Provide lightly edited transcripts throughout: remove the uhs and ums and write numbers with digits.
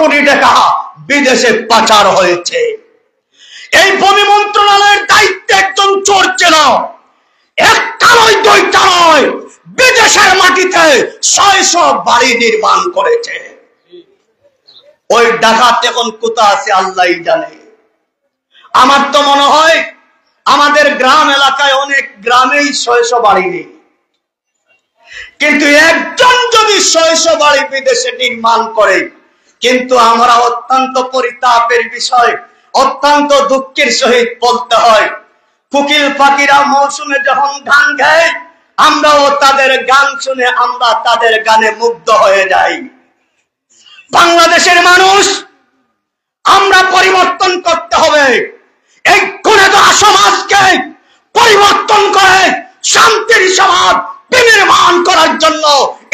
কোটি টাকা বিদেশে পাচার হয়েছে। এই ভূমি মন্ত্রণালয়ের দায়িত্বে একজন চোর ছিল, একটা নয় দুইটা নয়, বিদেশের মাটিতে 600 বাড়ি নির্মাণ করেছে। ওই ডাকাত এখন কোথা আছে আল্লাহই জানে। আমার তো মনে হয় আমাদের গ্রাম এলাকায় অনেক গ্রামেই 600 বাড়ি নেই, কিন্তু একজন যদি 600 বাড়ি বিদেশে নির্মাণ করে, কিন্তু আমরা অত্যন্ত পরিতাপের বিষয়, অত্যন্ত দুঃখের সহিত বলতে হয়, কোকিল পাখিরা মৌসুমে যখন গান গায়, আমরাও তাদের গান শুনে আমরা তাদের গানে মুগ্ধ হয়ে যাই। বাংলাদেশের মানুষ, আমরা পরিবর্তন করতে হবে। এই গুণেধরা সমাজকে পরিবর্তন করে শান্তির সমাজ বিনির্মাণ করার জন্য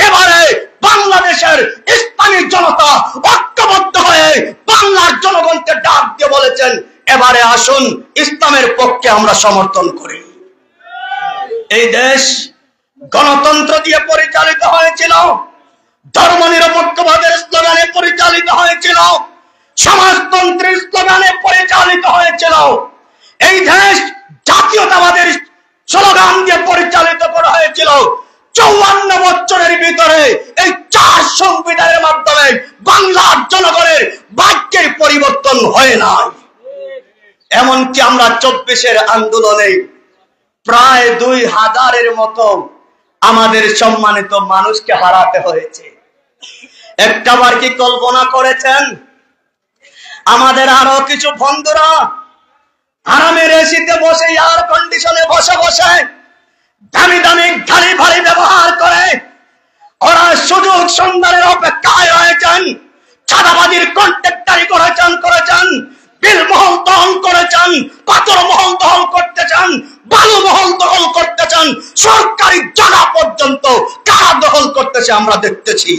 এবারে বাংলাদেশের ইসলামী জনতা ঐক্যবদ্ধ হয়ে বাংলার জনগণকে ডাক দিয়ে বলেছেন, এবারে আসুন ইসলামের পক্ষে আমরা সমর্থন করি। এই দেশ গণতন্ত্র দিয়ে পরিচালিত হয়েছিল, ধর্মনিরপেক্ষবাদের স্লোগানে পরিচালিত হয়েছিল, সমাজতন্ত্রের স্লোগানে পরিচালিত হয়েছিল। এই দেশ জাতীয়তাবাদের স্লোগান দিয়ে পরিচালিত করা হয়েছিল। 54 বছরের ভিতরে এই 4 সংবিধানের মাধ্যমে বাংলার জনগণের ভাগ্যের পরিবর্তন হয় নাই। এমনকি আমরা 24-এর আন্দোলনে প্রায় 2000-এর মতো আমাদের সম্মানিত মানুষকে হারাতে হয়েছে। একটাবার কি কল্পনা করেছেন আমাদের আরো কিছু বন্ধুরা আরামের এসিতে বসে, এয়ার কন্ডিশনে বসে বসে দামি দামি গাড়ি ভাড়ি ব্যবহার করে ওরা সুযোগ সন্ধানের অপেক্ষায় রয়েছেন, চাঁদাবাজির কন্ট্রাক্টারি করেছেন, বিল মহল দখল করেছেন, পাথর মহল দখল করতে চান, বালু মহল দখল করতে চান, সরকারি জায়গা পর্যন্ত কারা দখল করতেছে আমরা দেখতেছি।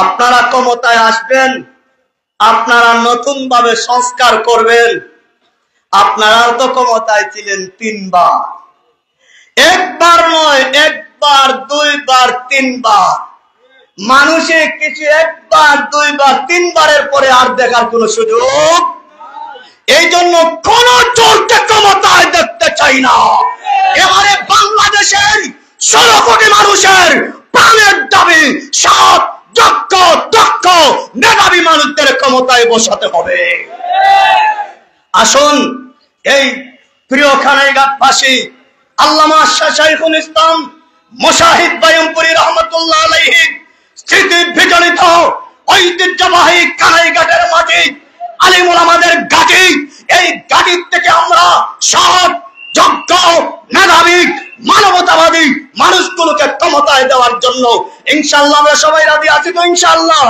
আপনারা ক্ষমতায় আসবেন, আপনারা নতুন ভাবে সংস্কার করবেন। আপনারাও তো ক্ষমতায় ছিলেন 3 বার, একবার নয়, একবার, 2 বার, 3 বার। মানুষে কিছু 1 বার, 2 বার, 3 বারের পরে আর দেখার কোন সুযোগ। এই জন্য কোন চোরকে ক্ষমতায় দেখতে চাই না। এবারে বাংলাদেশের 16 কোটি মানুষের প্রাণের দাবি, সব যোগ্য দক্ষ মেধাবী মানুষদের ক্ষমতায় বসাতে হবে। আসুন এই প্রিয় খানাইঘাটবাসী আল্লামা শাইখুল ইসলাম মুজাহিদ বাইমপুরী রহমাতুল্লাহ আলাইহি স্মৃতি বিজড়িত ঐতিহ্যবাহী খানাইঘাটের মাটি আলিমুল আমাদের ঘাঁটি, এই ঘাঁটি থেকে আমরা সব যোগ্য মেধাবী মানবতাবাদী মানুষগুলোকে ক্ষমতায় দেওয়ার জন্য ইনশাআল্লাহ আমরা সবাই রাজি আছি তো ইনশাআল্লাহ।